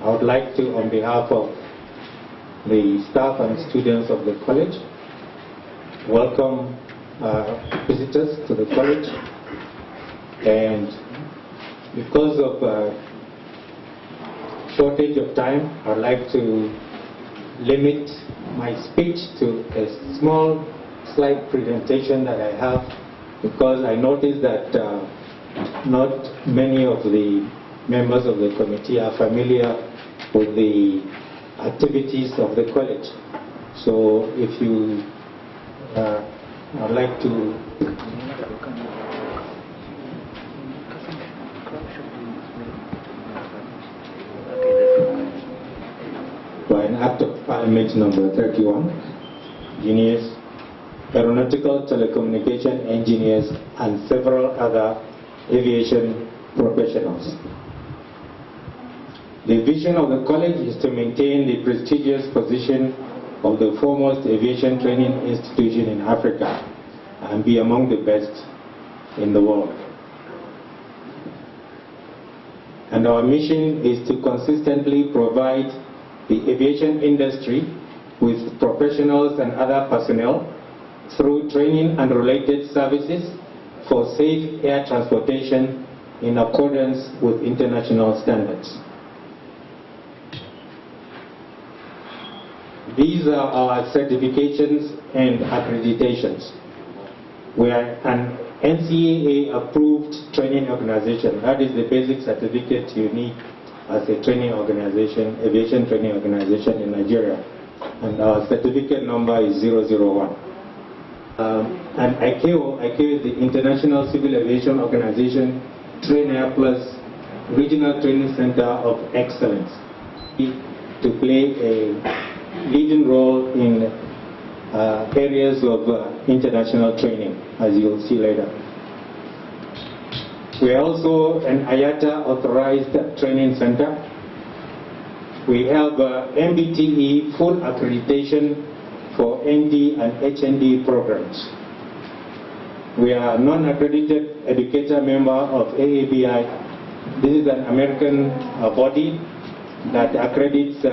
I would like to, on behalf of the staff and students of the college, welcome visitors to the college. And because of shortage of time, I'd like to limit my speech to a small slide presentation that I have, because I noticed that not many of the members of the committee are familiar with the activities of the college. So if you I'd like to by an Act of Parliament number 31, engineers, aeronautical, telecommunication engineers, and several other aviation professionals. The vision of the college is to maintain the prestigious position of the foremost aviation training institution in Africa and be among the best in the world. And our mission is to consistently provide the aviation industry with professionals and other personnel through training and related services for safe air transportation in accordance with international standards. These are our certifications and accreditations. We are an NCAA approved training organization. That is the basic certificate you need as a training organization, aviation training organization in Nigeria. And our certificate number is 001. And ICAO is the International Civil Aviation Organization Trainer Plus Regional Training Center of Excellence, to play a leading role in areas of international training, as you will see later. We are also an IATA authorized training center. We have MBTE full accreditation for ND and HND programs. We are a non-accredited educator member of AABI. This is an American body that accredits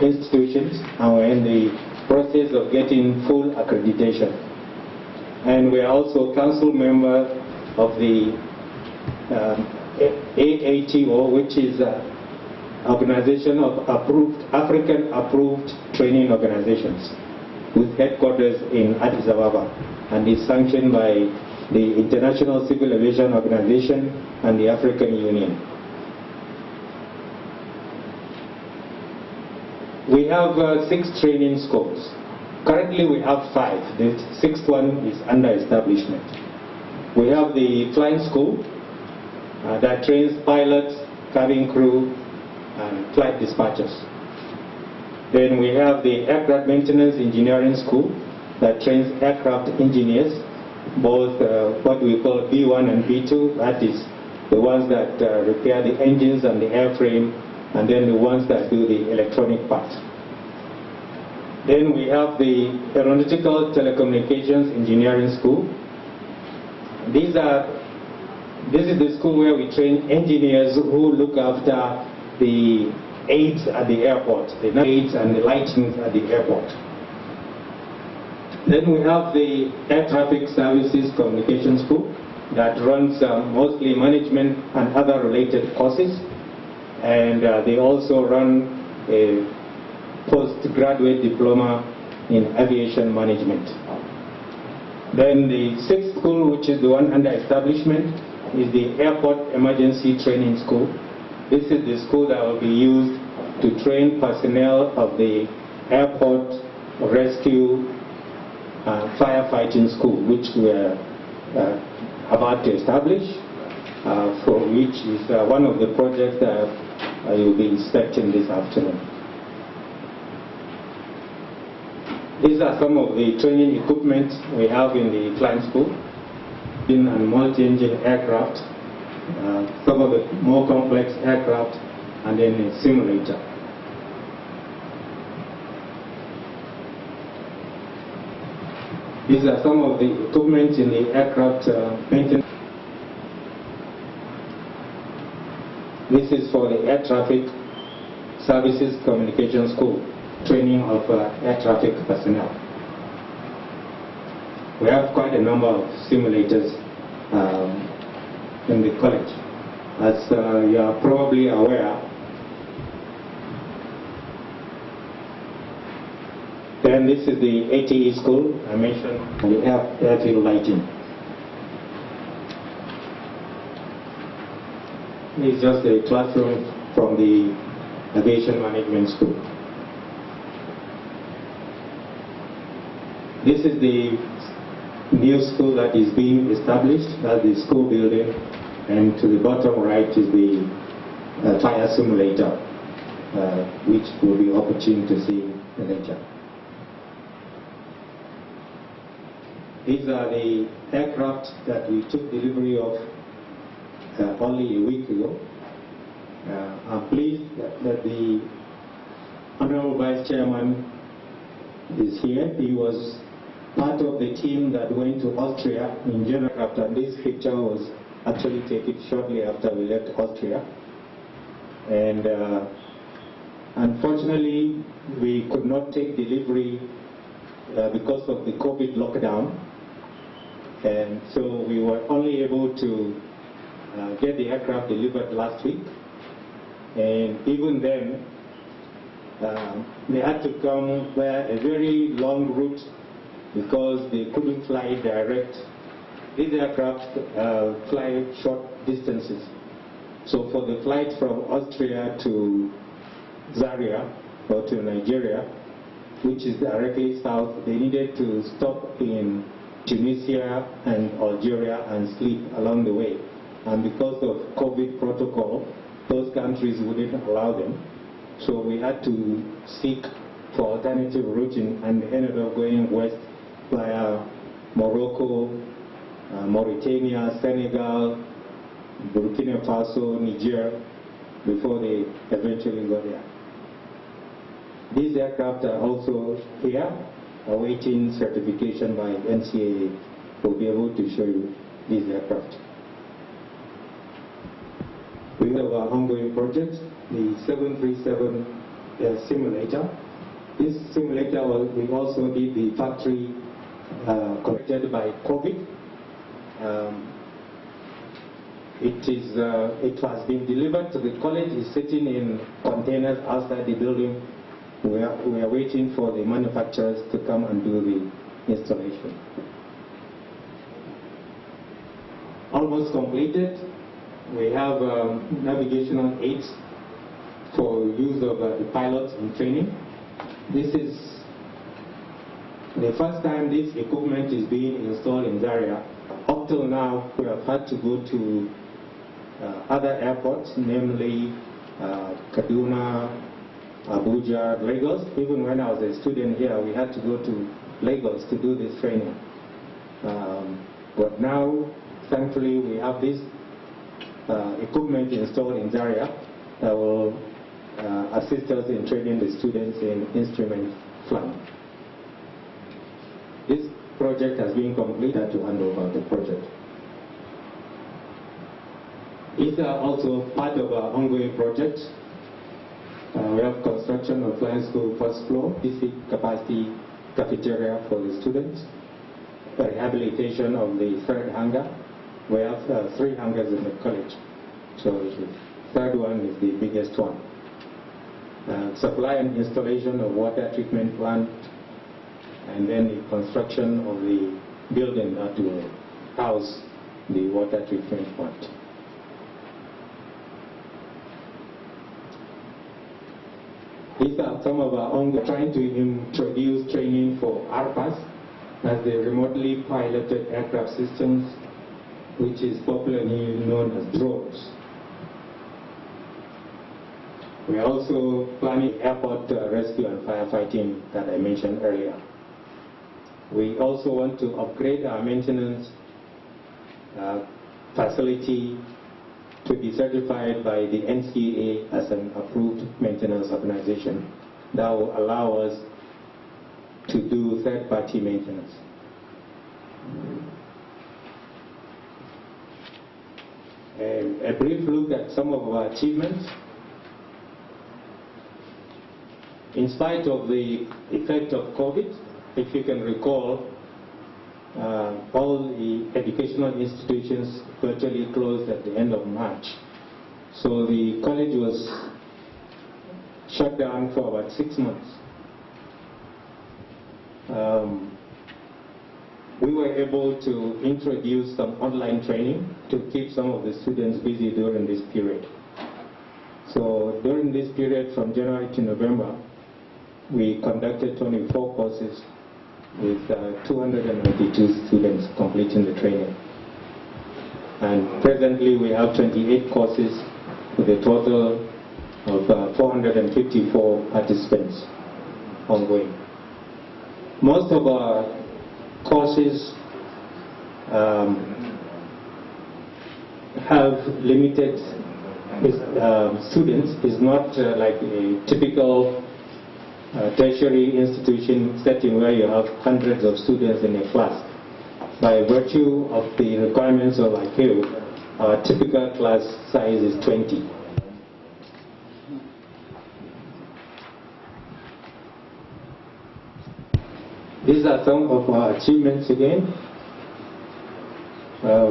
institutions, and we're in the process of getting full accreditation. And we are also council member of the AATO, which is organization of African approved training organizations with headquarters in Addis Ababa, and is sanctioned by the International Civil Aviation Organization and the African Union. We have 6 training schools. Currently we have 5. The 6th one is under establishment. We have the flying school that trains pilots, cabin crew, and flight dispatchers. Then we have the aircraft maintenance engineering school that trains aircraft engineers, both what we call B1 and B2, that is the ones that repair the engines and the airframe, and then the ones that do the electronic parts. Then we have the Aeronautical Telecommunications Engineering School. This is the school where we train engineers who look after the aids at the airport, the aids and the lightings at the airport. Then we have the Air Traffic Services Communication School that runs mostly management and other related courses. And they also run a postgraduate diploma in aviation management. Then the 6th school, which is the one under establishment, is the Airport Emergency Training School. This is the school that will be used to train personnel of the Airport Rescue Firefighting School, which we are about to establish, for which is one of the projects that you'll be inspecting this afternoon. These are some of the training equipment we have in the flying school, and multi-engine aircraft, some of the more complex aircraft, and then a simulator. These are some of the equipment in the aircraft maintenance. This is for the air traffic Services Communication School, training of air traffic personnel. We have quite a number of simulators in the college. As you are probably aware, then this is the ATE school I mentioned, and we have airfield lighting. This is just a classroom from the Aviation Management School. This is the new school that is being established, that's the school building, and to the bottom right is the fire simulator, which will be opportune to see later. These are the aircraft that we took delivery of only a week ago. I'm pleased that the Honorable Vice Chairman is here. He was part of the team that went to Austria in January, and this picture was actually taken shortly after we left Austria. And unfortunately, we could not take delivery because of the COVID lockdown. And so we were only able to get the aircraft delivered last week. And even then, they had to come via a very long route because they couldn't fly direct. These aircraft fly short distances. So for the flight from Austria to Zaria or to Nigeria, which is directly south, they needed to stop in Tunisia and Algeria and sleep along the way. And because of COVID protocol, those countries wouldn't allow them. So we had to seek for alternative routing, and ended up going west via Morocco, Mauritania, Senegal, Burkina Faso, Niger, before they eventually got there. These aircraft are also here, awaiting certification by NCAA. We'll be able to show you these aircraft. We have our ongoing project, the 737 simulator. This simulator will also be the factory connected by COVID. It has been delivered to the college. It's sitting in containers outside the building. We are waiting for the manufacturers to come and do the installation. Almost completed. We have navigational aids for use of the pilots in training. This is the first time this equipment is being installed in Zaria. Up till now, we have had to go to other airports, namely Kaduna, Abuja, Lagos. Even when I was a student here, we had to go to Lagos to do this training. But now, thankfully, we have this equipment installed in Zaria that will assist us in training the students in instrument flying. This project has been completed to hand over the project. These are also part of our ongoing projects. We have construction of flying school first floor, basic capacity cafeteria for the students, rehabilitation of the third hangar. We have 3 hangars in the college, so the third one is the biggest one. Supply and installation of water treatment plant, and then the construction of the building that will house the water treatment plant. These are some of our ongoing trying to introduce training for RPAS, as the remotely piloted aircraft systems, which is popularly known as drones. We are also planning airport rescue and firefighting that I mentioned earlier. We also want to upgrade our maintenance facility to be certified by the NCAA as an approved maintenance organization that will allow us to do third-party maintenance. A brief look at some of our achievements. In spite of the effect of COVID, if you can recall, all the educational institutions virtually closed at the end of March. So the college was shut down for about 6 months. We were able to introduce some online training to keep some of the students busy during this period. So during this period from January to November, we conducted 24 courses with 292 students completing the training. And presently we have 28 courses with a total of 454 participants ongoing. Most of our courses have limited students. It's not like a typical tertiary institution setting where you have hundreds of students in a class. By virtue of the requirements of ICAO, our typical class size is 20. These are some of our achievements again.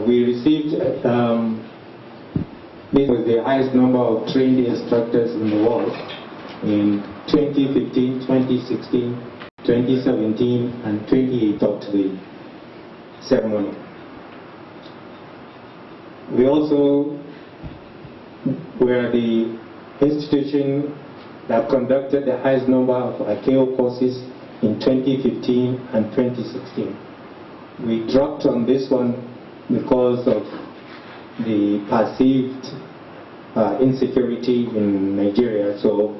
We received, this was the highest number of trained instructors in the world in 2015, 2016, 2017, and 2018 up to the ceremony. We also were the institution that conducted the highest number of ICAO courses in 2015 and 2016. We dropped on this one because of the perceived insecurity in Nigeria, so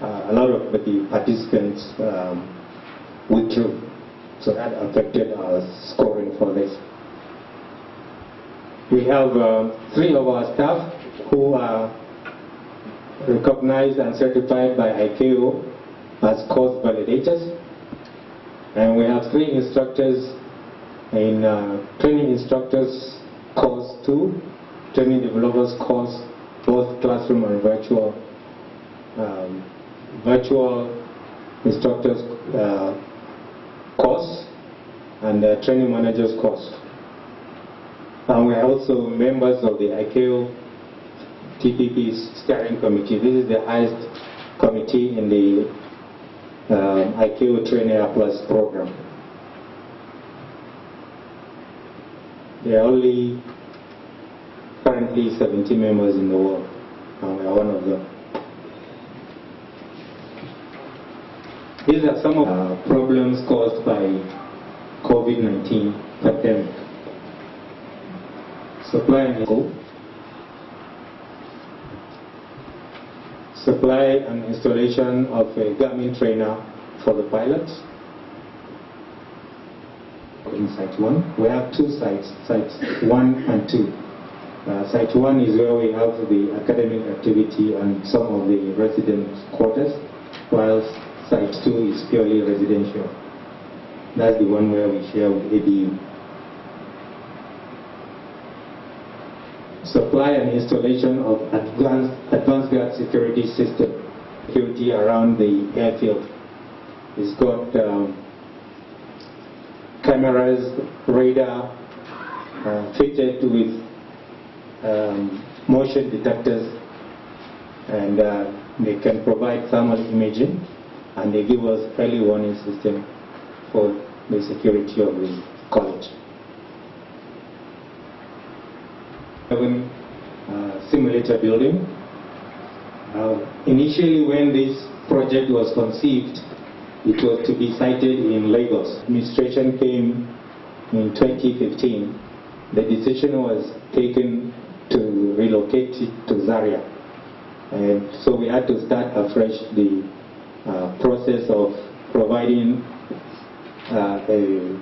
a lot of the participants withdrew, so that affected our scoring for this. We have 3 of our staff who are recognized and certified by ICAO as course validators. And we have 3 instructors in training instructors course 2, training developers course, both classroom and virtual instructors course, and training managers course. And we are also members of the ICAO TPP steering committee. This is the highest committee in the ICAO Trainer Plus program. There are only currently 70 members in the world, and we are one of them. These are some of the problems caused by COVID-19 pandemic. Supply and installation of a Garmin trainer for the pilots. In Site 1, we have 2 sites, Sites 1 and 2. Site 1 is where we have the academic activity and some of the resident quarters, whilst Site 2 is purely residential. That's the one where we share with ABU. Supply and installation of advanced guard security system, security around the airfield. It's got cameras, radar, fitted with motion detectors, and they can provide thermal imaging, and they give us early warning system for the security of the college. Simulator building. Initially, when this project was conceived, it was to be sited in Lagos. Administration came in 2015. The decision was taken to relocate it to Zaria. And so we had to start afresh the process of providing a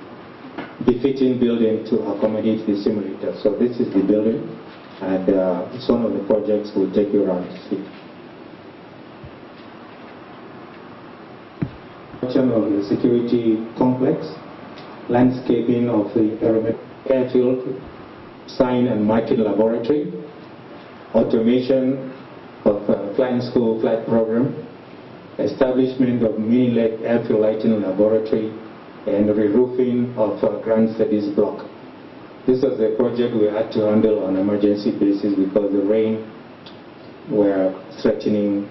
befitting building to accommodate the simulator. So this is the building, and it's one of the projects we'll take you around to see. Of the security complex, landscaping of the airfield, sign and marking laboratory, automation of flying school flight program, establishment of mini-lake airfield lighting laboratory, and re-roofing of Grand Studies block. This was a project we had to handle on an emergency basis because the rain were threatening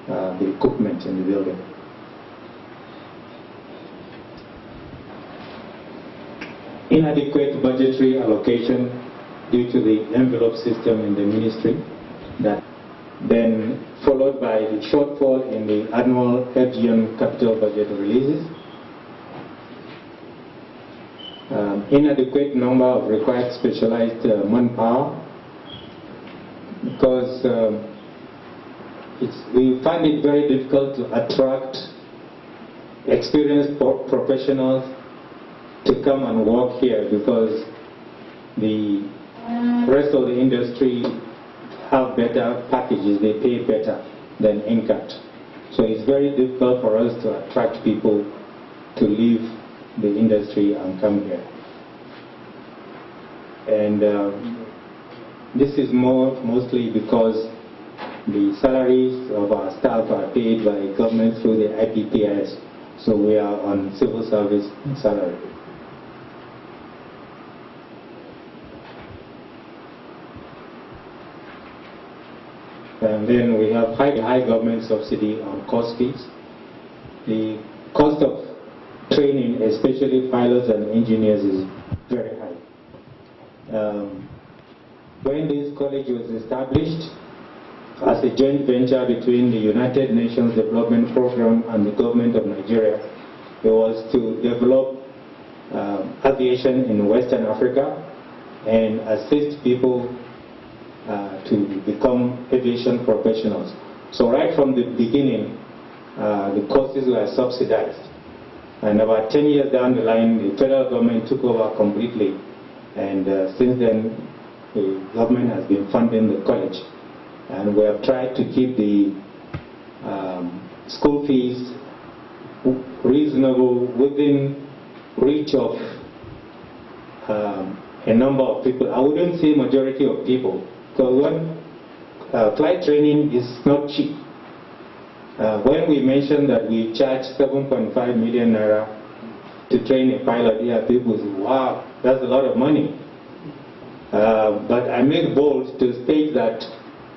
the equipment in the building. Inadequate budgetary allocation due to the envelope system in the ministry, that then followed by the shortfall in the annual FGM capital budget releases, inadequate number of required specialized manpower, because we find it very difficult to attract experienced professionals to come and work here, because the rest of the industry have better packages, they pay better than NCAT. So it's very difficult for us to attract people to leave the industry and come here. And this is mostly because the salaries of our staff are paid by government through the IPPIS, so we are on civil service salary. And then we have high government subsidy on course fees. The cost of training, especially pilots and engineers, is very high. When this college was established as a joint venture between the United Nations Development Program and the government of Nigeria, it was to develop aviation in Western Africa and assist people to become aviation professionals. So right from the beginning, the courses were subsidized. And about 10 years down the line, the federal government took over completely. And since then, the government has been funding the college. And we have tried to keep the school fees reasonable, within reach of a number of people. I wouldn't say majority of people, because when flight training is not cheap. When we mentioned that we charge 7.5 million naira to train a pilot here, people say, wow, that's a lot of money. But I make bold to state that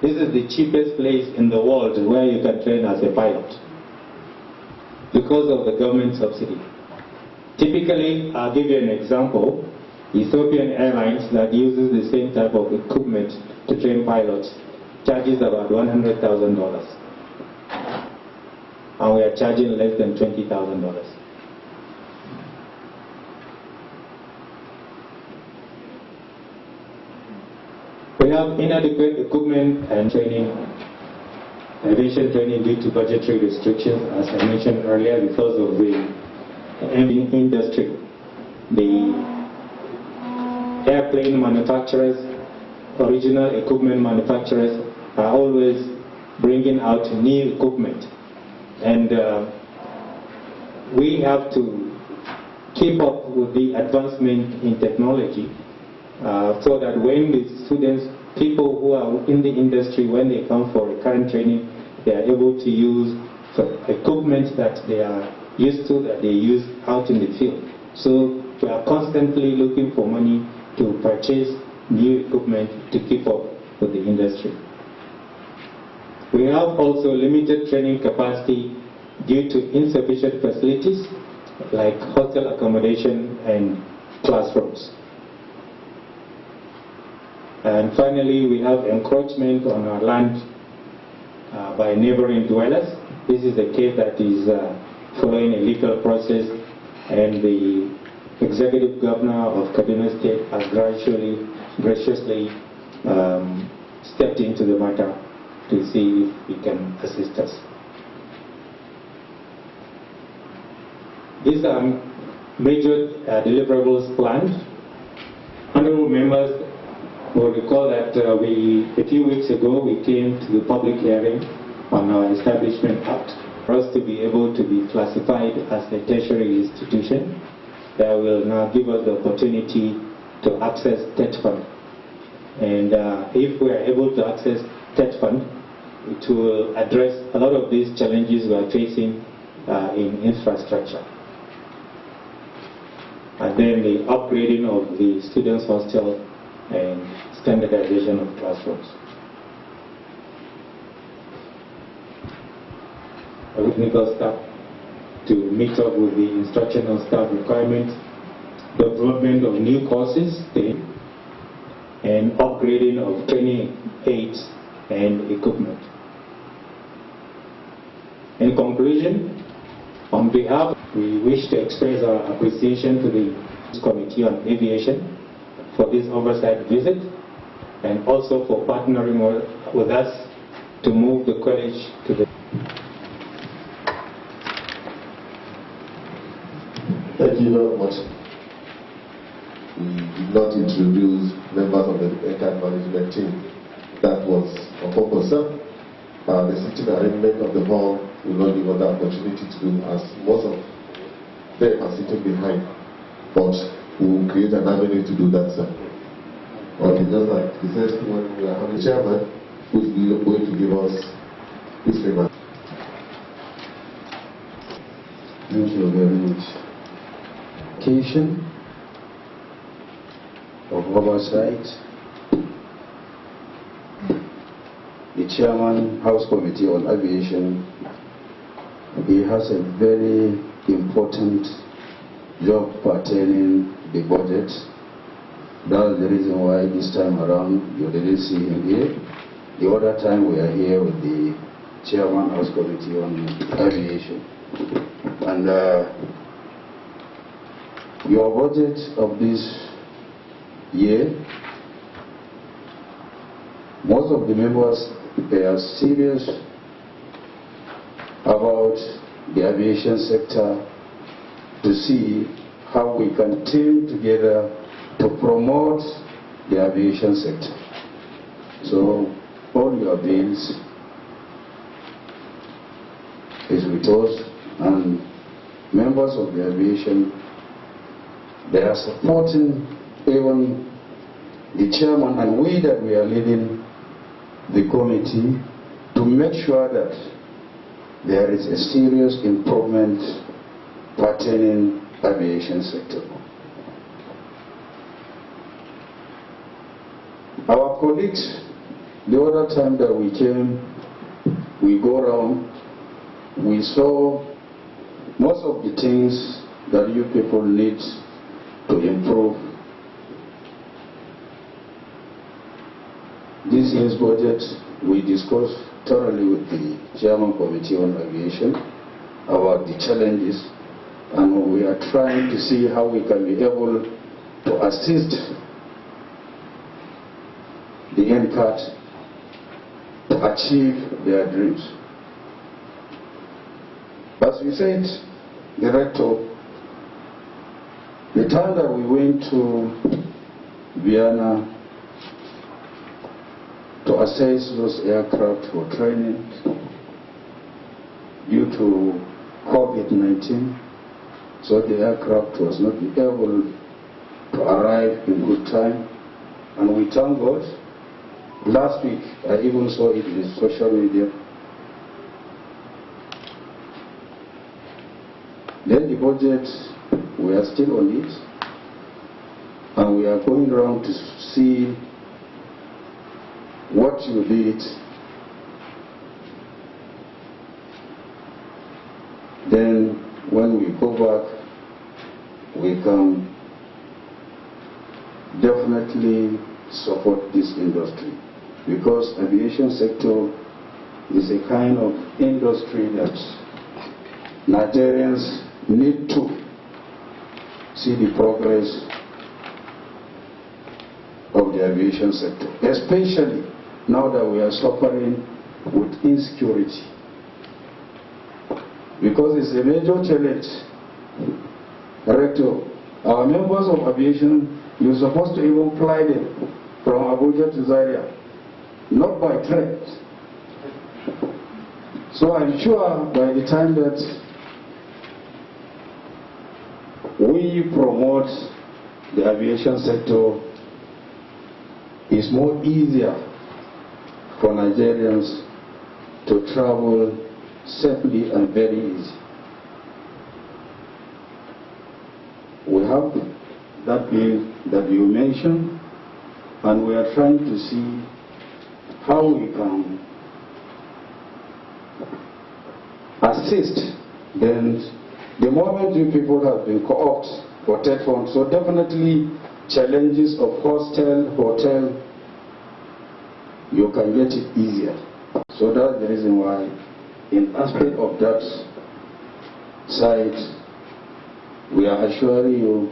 this is the cheapest place in the world where you can train as a pilot, because of the government subsidy. Typically, I'll give you an example. Ethiopian Airlines, that uses the same type of equipment to train pilots, charges about $100,000. And we are charging less than $20,000. We have inadequate equipment and training, aviation training due to budgetary restrictions, as I mentioned earlier, because of the industry. The airplane manufacturers, original equipment manufacturers are always bringing out new equipment. And we have to keep up with the advancement in technology so that when the students, people who are in the industry, when they come for a current training, they are able to use equipment that they are used to, that they use out in the field. So we are constantly looking for money to purchase new equipment to keep up with the industry. We have also limited training capacity due to insufficient facilities like hotel accommodation and classrooms. And finally, we have encroachment on our land by neighboring dwellers. This is a case that is following a legal process, and the executive governor of Kaduna State has graciously stepped into the matter to see if he can assist us. These are major deliverables planned. Honorable members will recall that a few weeks ago we came to the public hearing on our Establishment Act for us to be able to be classified as a tertiary institution that will now give us the opportunity to access TET fund. And if we are able to access TET fund, it will address a lot of these challenges we are facing in infrastructure. And then the upgrading of the students' hostel and standardization of classrooms. Technical staff to meet up with the instructional staff requirements, development of new courses, and upgrading of training aids and equipment. In conclusion, on behalf, we wish to express our appreciation to the Committee on Aviation for this oversight visit and also for partnering with us to move the college to the... Thank you very much. We did not introduce members of the NCAT management team. That was on purpose, sir. The sitting arrangement of the hall will not give us the opportunity to do, as most of them are sitting behind. But we will create an avenue to do that, sir. Okay, just like the first one, we are having the chairman who is going to give us his remarks. Thank you very much. Of oversight, the chairman, House Committee on Aviation, he has a very important job pertaining the budget. That's the reason why this time around you didn't see him here. The other time we are here with the chairman, House Committee on Aviation. And your budget of this year, most of the members, they are serious about the aviation sector to see how we can team together to promote the aviation sector. So all your bills is with us, and members of the aviation, they are supporting even the chairman and we that we are leading the committee to make sure that there is a serious improvement pertaining aviation sector. Our colleagues, the other time that we came, we go around, we saw most of the things that you people need to improve. This year's budget, we discussed thoroughly with the Chairman Committee on Aviation about the challenges, and we are trying to see how we can be able to assist the NCAT to achieve their dreams. As we said, Director, the time that we went to Vienna to assess those aircraft for training due to COVID-19, so the aircraft was not able to arrive in good time, and we thank God. Last week, I even saw it in social media. Then the budget, we are still on it, and we are going around to see what you did. Then when we go back, we can definitely support this industry, because aviation sector is a kind of industry that Nigerians need to see the progress of the aviation sector, especially now that we are suffering with insecurity, because it's a major challenge. Director, our members of aviation, you're supposed to even fly them from Abuja to Zaria, not by train. So I'm sure by the time that we promote the aviation sector, it's more easier for Nigerians to travel safely and very easy. We have that bill that you mentioned, and we are trying to see how we can assist. Then the moment you people have been co-opted for TETFON, so definitely challenges of hostel, hotel, you can get it easier. So that's the reason why in aspect of that side, we are assuring you,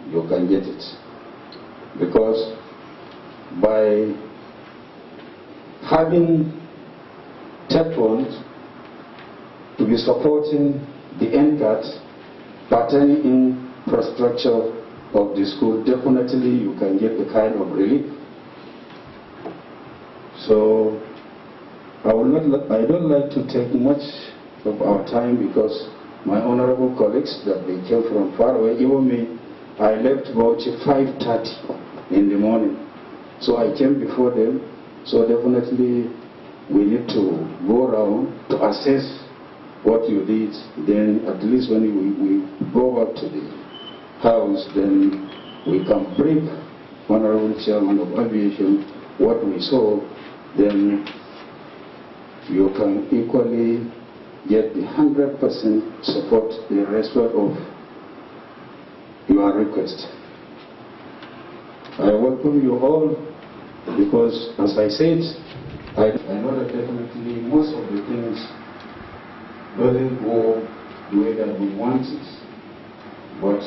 you can get it. Because by having TETFON to be supporting the NCAT pertaining infrastructure of the school, definitely you can get the kind of relief. So I don't like to take much of our time, because my honorable colleagues that they came from far away, even me, I left about 5:30 in the morning. So I came before them. So definitely we need to go around to assess what you did. Then at least when we go back to the house, then we can brief Honorable Chairman of Aviation what we saw. Then you can equally get the 100% support in respect of your request. I welcome you all, because as I said, I know that definitely most of the things doesn't go the way that we want it. But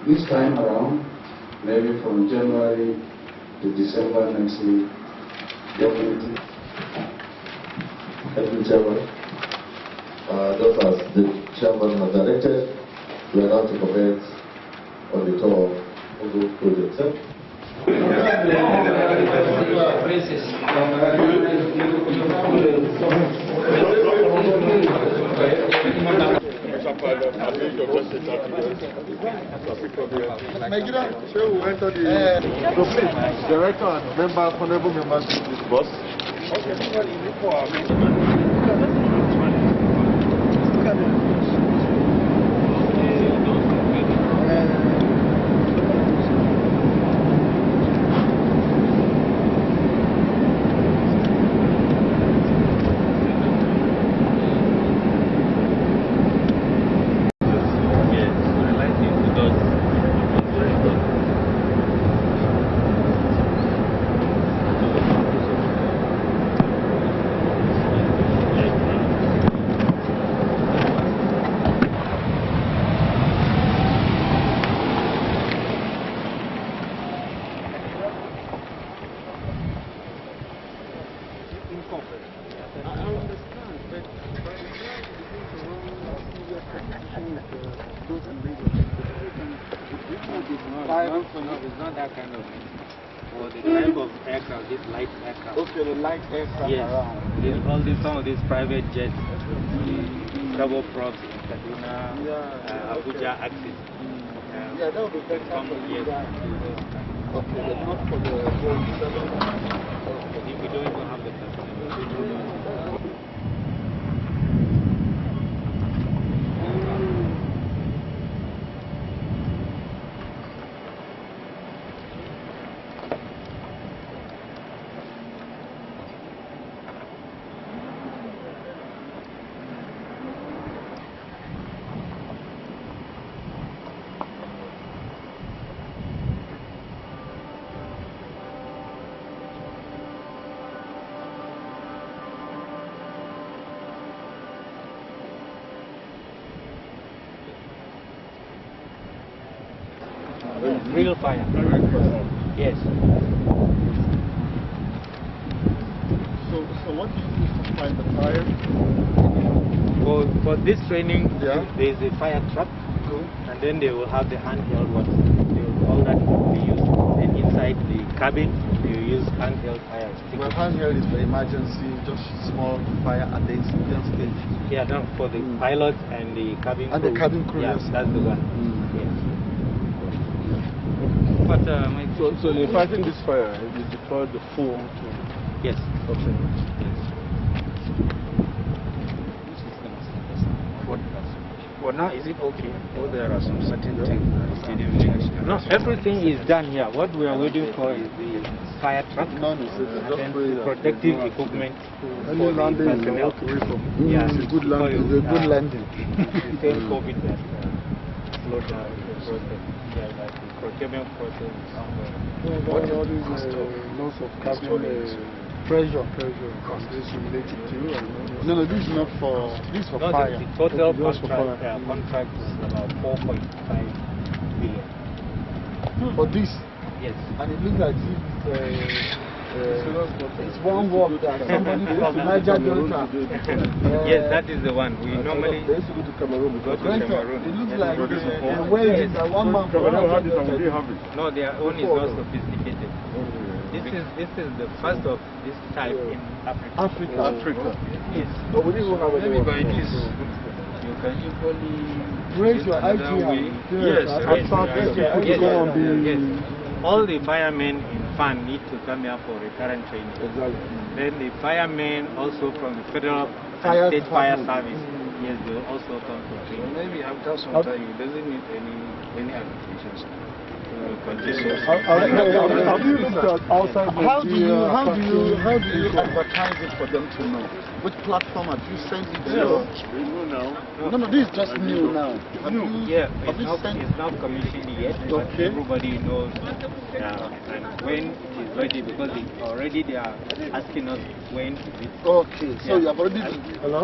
this time around, maybe from January to December next year, definitely. Thank you, Chairman. Just as the Chairman has directed, we are now to comment on the tour of the project. Director and members, honorable members of this bus. It's not that kind of thing. For the type of aircraft, this light aircraft. Okay, the light aircraft around. All these, some of these private jets, trouble props in Kaduna, Abuja Axis. Yeah, that would be better. Okay, but not for the Boeing 7. If we don't even have the customer. Real fire. Yes. So what do you use to find the fire? For this training, Yeah. there is a fire truck, and then they will have the handheld ones. All that will be used. And inside the cabin, they will use handheld fire extinguishers. Well, handheld is for emergency, just small fire at the incipient stage. Yeah, no, for the pilot and the cabin crew. And the cabin crew, yeah, yes. that's the one. Yes. But so in fighting this fire, you deployed the full to yes. okay. Yes. for now, is it okay? Or there are some certain things that No, everything is done here. What we are waiting for is the fire truck and then protective equipment for the personnel. Yeah, it's a good landing. It's a good landing. The same COVID that slowed down the process. Yeah, like the procurement process. All these loss of cabin pressure from this related to you. No, this is not for, this is for fire. The total contract was about 4.5 billion. For this? Yes. And it looks like it's one work that somebody from Niger Delta. Yes, that is the one. We normally go to Cameroon. It looks like a way that one man from Niger Delta. No, their own is not sophisticated. This is the first of this type in Africa. Yes. But we didn't have any. By this, you can equally raise your idea. Yes. All the firemen in FAN need to come here for recurrent training. Exactly. Then the firemen also from the federal and state fire service. Yes, they will also come for training. Maybe after some time, it doesn't need any applications. How do you advertise it for them to know? Which platform have you sent it to? No, this is just new now. It's not commissioned yet, but everybody knows. And when it is ready, because they are asking us when it is. Okay, so you have already,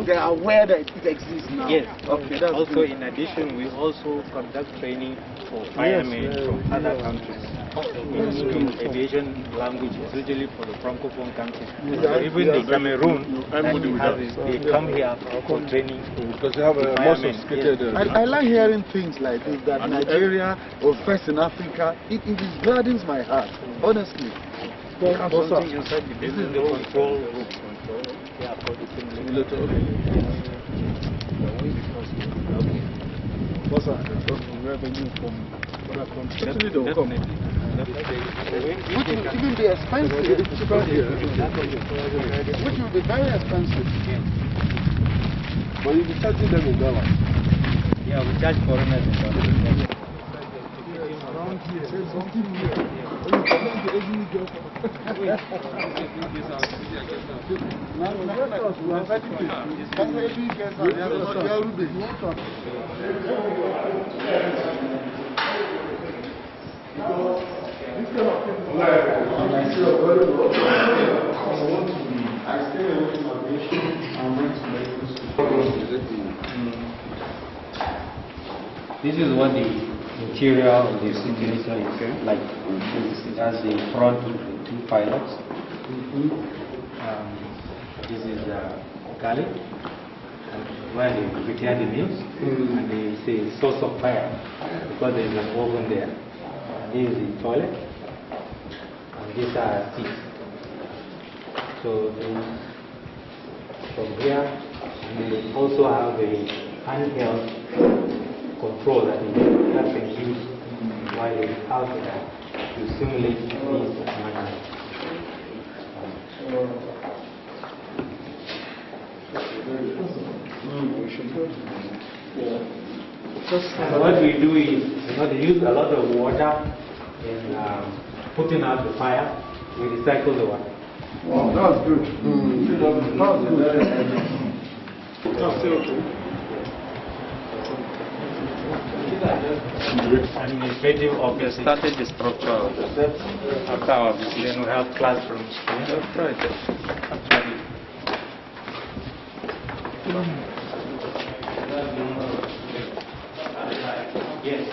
they are aware that it exists now. Yes. Okay, that's also, good. in addition, we also conduct training for firemen from other countries in aviation language, especially for the francophone countries. So even the Cameroon, they come here for training because they have a more sophisticated. I like hearing things like this, that Nigeria was first in Africa. It gladdens my heart, honestly. This is the control room. Yeah, for the simulator. What's that? Revenue from other countries. Definitely. Which will even be expensive. Which will be very expensive. But you'll be charging them in dollars. Yeah, we charge foreigners in dollars. Around here. This is what the interior of the simulator is like. It has the front with the two pilots. This is garlic, where they prepare the meals, and they say source of fire because there is an oven there. This is the toilet, and these are seats. So from here, they also have a handheld control that can use while it's out there to simulate these manuals. What we do is use a lot of water in putting out the fire. We recycle the water. Wow, that's good. That's good. That's still okay. Administrative office started the structure of the steps. After our visit, then we have classrooms. Yes.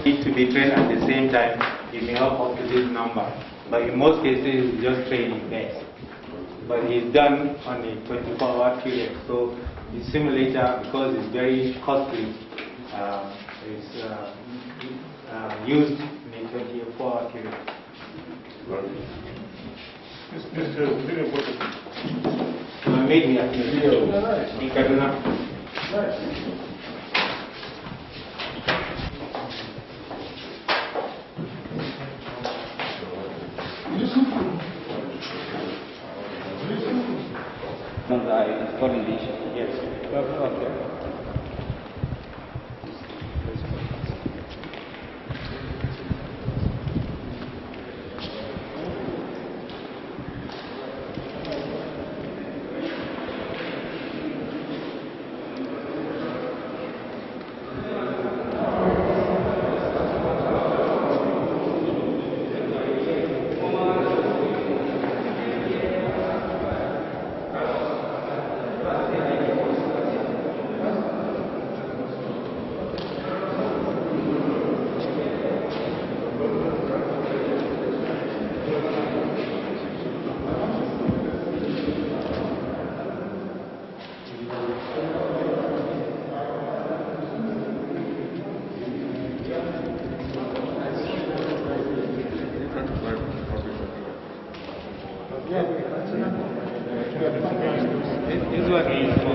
Need to be trained at the same time. You may have up to this number, but in most cases, it's just training best. But it's done on a 24-hour period. So the simulator, because it's very costly, is used in a 24-hour period. So I made me a video in Kaduna. by installing the issue. Yes. Okay. This one is for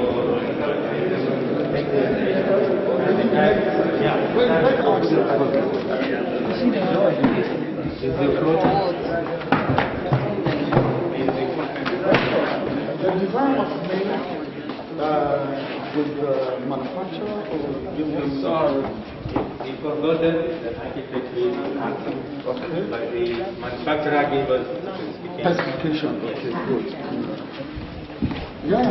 The design was made with the manufacturer or it was built an architecture action, but the manufacturer gave us specification. Okay, good. Yeah.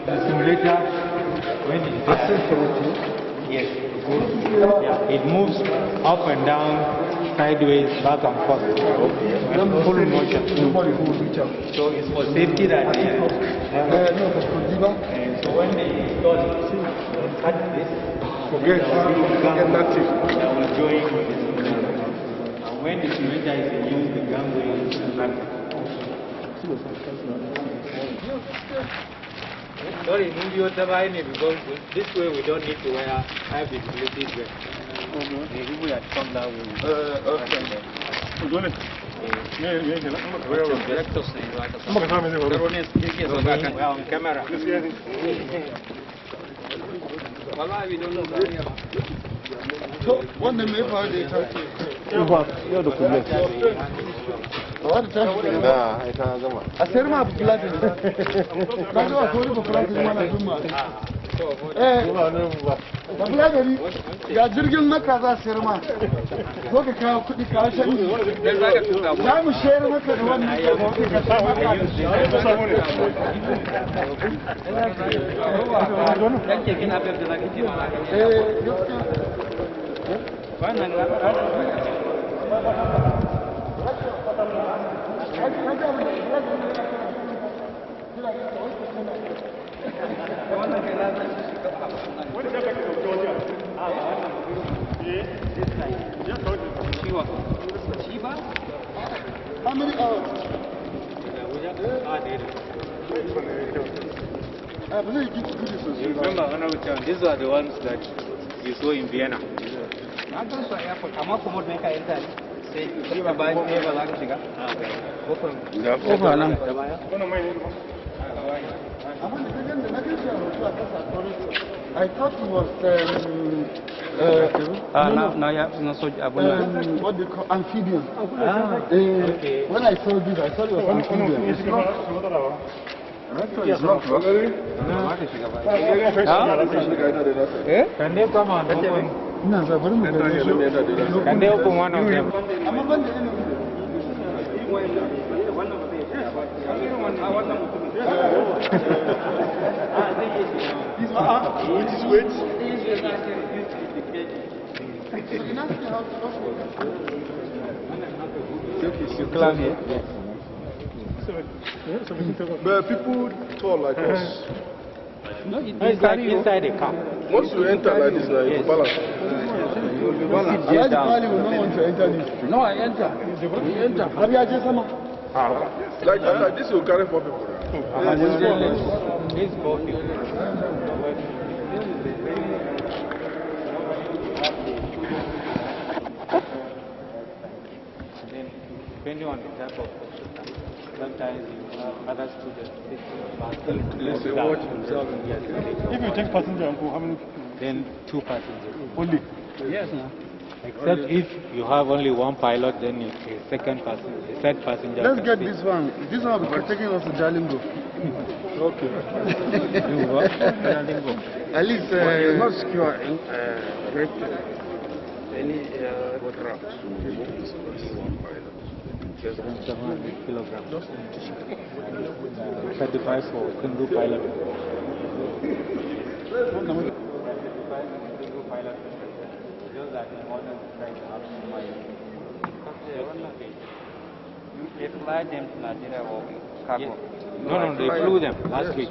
The simulator, when it yes, it moves up and down, sideways, back and forth. Full motion. Nobody who will reach out. So it's for safety that No, so when they install it, cut this. forget nothing. That will join with the simulator. And when the simulator is in use, the gun will sorry, move your turbine because this way we don't need to wear high visibility dress. Maybe we had come that way. We're on camera. So, when they make our data, a sayar ma abu kula da ne ba zuwa kori ba kula da mana jin ma ba kula da ni ga jirgin maka za sayar ma ko ka kawo kudi kawo shani za mu shayar maka da wannan ka sa maka How many hours? Remember, these are the ones that you saw in Vienna. I thought it was what they call amphibian. Okay. When I saw this, I thought it was amphibian. It's not. It's not. Can they come on? Can they open one of them? Which is which? But people tall like us. No, inside the car. Once you enter like this, now you balance. Alhaji will not want to enter this. No, I enter. We enter. Like this will carry 4 people. These 4 people. Then, depending on the type of sometimes you have other students. If you take passenger, how many? Then 2 passengers. Only. Yes. Except if you have only one pilot, then it's a third passenger. Let's get this one. This one will be taking us to Jalingo. Okay. At least not secure any aircraft to remove this one pilot. Just 700 kilograms. 35 for single pilot. Just that in modern strike have They fly them to Nigeria or cargo? No, they flew them last week.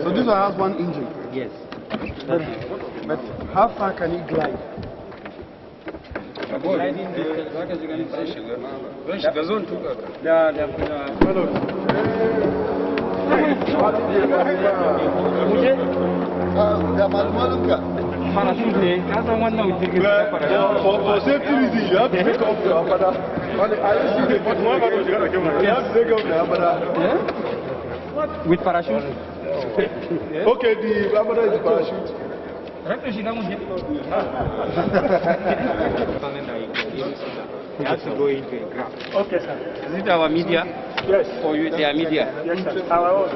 So this one has one engine? Yes. But how far can it glide? Gliding distance. For safety reasons, you have to take off the abada. You have to take off the abada. With parachute? Okay, the abada is parachute. You have to go into a graph. Okay, sir. Is it our media? Yes. Or you, their media? Yes, sir. Our own.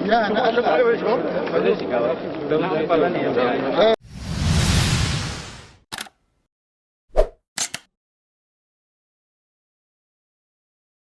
Yeah,